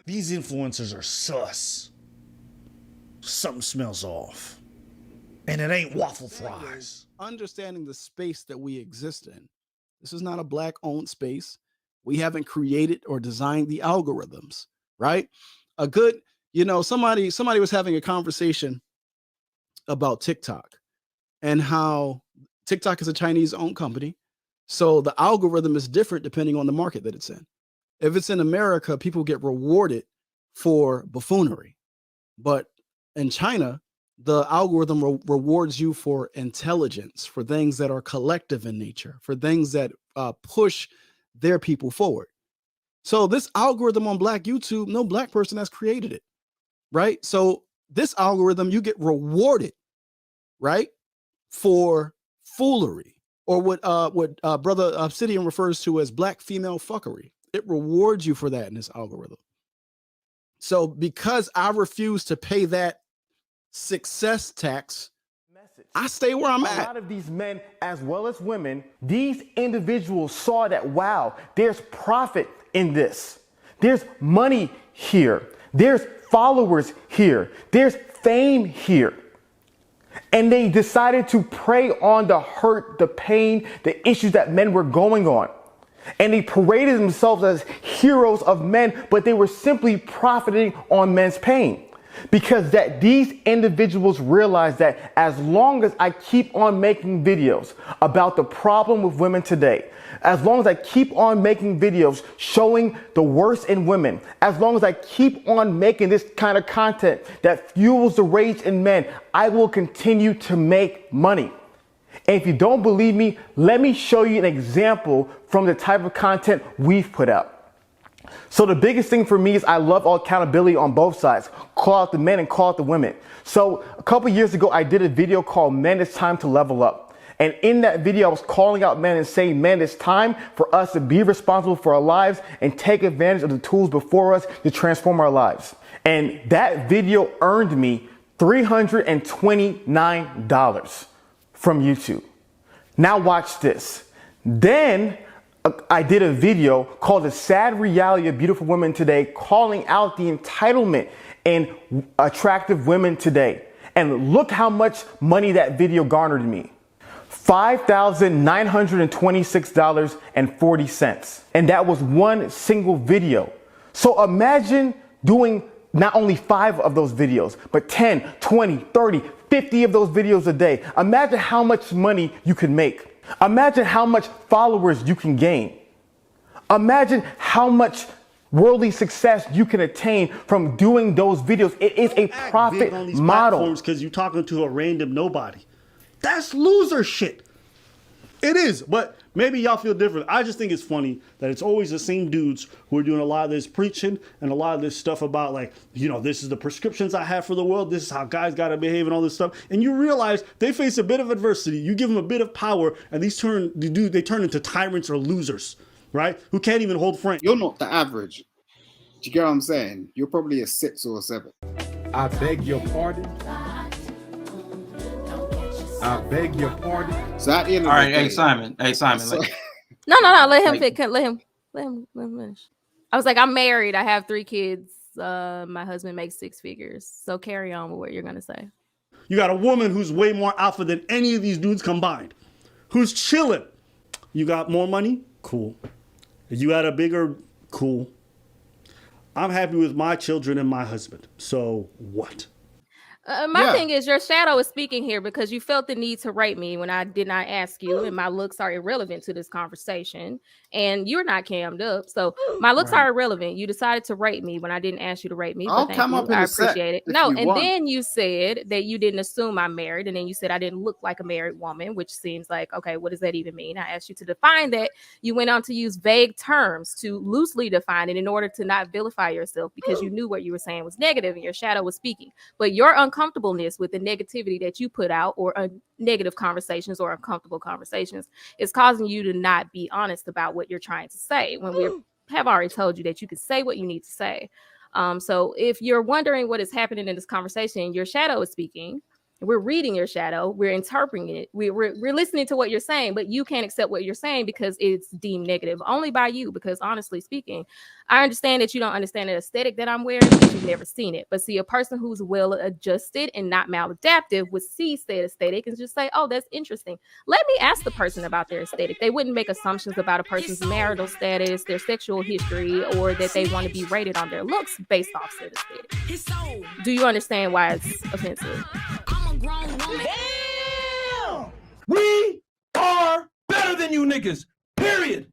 These influencers are sus. Something smells off. And it ain't waffle fries. Understanding the space that we exist in. This is not a Black-owned space. We haven't created or designed the algorithms, right? A good, somebody was having a conversation about TikTok and how TikTok is a Chinese-owned company. So the algorithm is different depending on the market that it's in. If it's in America, people get rewarded for buffoonery. But in China, the algorithm rewards you for intelligence, for things that are collective in nature, for things that push their people forward. So this algorithm on Black YouTube, no Black person has created it, right? So this algorithm, you get rewarded, right, for foolery, or what Brother Obsidian refers to as Black female fuckery. It rewards you for that in this algorithm. So because I refuse to pay that success tax, I stay where I'm at. A lot of these men, as well as women, these individuals saw that, wow, there's profit in this. There's money here. There's followers here. There's fame here. And they decided to prey on the hurt, the pain, the issues that men were going on. And they paraded themselves as heroes of men, but they were simply profiting on men's pain. Because that these individuals realize that as long as I keep on making videos about the problem with women today, as long as I keep on making videos showing the worst in women, as long as I keep on making this kind of content that fuels the rage in men, I will continue to make money. And if you don't believe me, let me show you an example from the type of content we've put out. So the biggest thing for me is I love accountability on both sides. Call out the men and call out the women. So a couple years ago, I did a video called Men, It's Time to Level Up. And in that video, I was calling out men and saying, men, it's time for us to be responsible for our lives and take advantage of the tools before us to transform our lives. And that video earned me $329 from YouTube. Now watch this. Then I did a video called The Sad Reality of Beautiful Women Today, calling out the entitlement in attractive women today. And look how much money that video garnered me. $5,926.40. And that was one single video. So imagine doing not only 5 of those videos, but 10, 20, 30, 50 of those videos a day. Imagine how much money you could make. Imagine how much followers you can gain. Imagine how much worldly success you can attain from doing those videos. It is a profit model. Because you're talking to a random nobody. That's loser shit. It is, but maybe y'all feel different. I just think it's funny that it's always the same dudes who are doing a lot of this preaching and a lot of this stuff about, like, this is the prescriptions I have for the world. This is how guys got to behave and all this stuff. And you realize they face a bit of adversity. You give them a bit of power and they turn into tyrants or losers, right? Who can't even hold frank. You're not the average. Do you get what I'm saying? You're probably a 6 or a 7. I beg your pardon. I beg your pardon. So at the end of all right, the day, hey Simon. So, No. Let him finish. I was like, I'm married. I have 3 kids. My husband makes 6 figures. So carry on with what you're gonna say. You got a woman who's way more alpha than any of these dudes combined, who's chilling. You got more money? Cool. You got a bigger? Cool. I'm happy with my children and my husband. So what? My thing is, your shadow is speaking here because you felt the need to rate me when I did not ask you, and my looks are irrelevant to this conversation. And you're not cammed up, so my looks are irrelevant. You decided to rate me when I didn't ask you to rate me. I'll But come thank up you. in I a sec appreciate it. if No, you and want. then you said that you didn't assume I'm married, and then you said I didn't look like a married woman, which seems like, okay, what does that even mean? I asked you to define that. You went on to use vague terms to loosely define it in order to not vilify yourself because you knew what you were saying was negative and your shadow was speaking. But your uncomfortableness with the negativity that you put out, or negative conversations or uncomfortable conversations, is causing you to not be honest about what you're trying to say when we have already told you that you can say what you need to say. So if you're wondering what is happening in this conversation, your shadow is speaking. We're reading your shadow. We're interpreting it. We're listening to what you're saying, but you can't accept what you're saying because it's deemed negative only by you. Because honestly speaking, I understand that you don't understand the aesthetic that I'm wearing because you've never seen it. But see, a person who's well adjusted and not maladaptive would see said aesthetic and just say, oh, that's interesting. Let me ask the person about their aesthetic. They wouldn't make assumptions about a person's marital status, their sexual history, or that they want to be rated on their looks based off said aesthetic. Do you understand why it's offensive? We are better than you niggas. Period.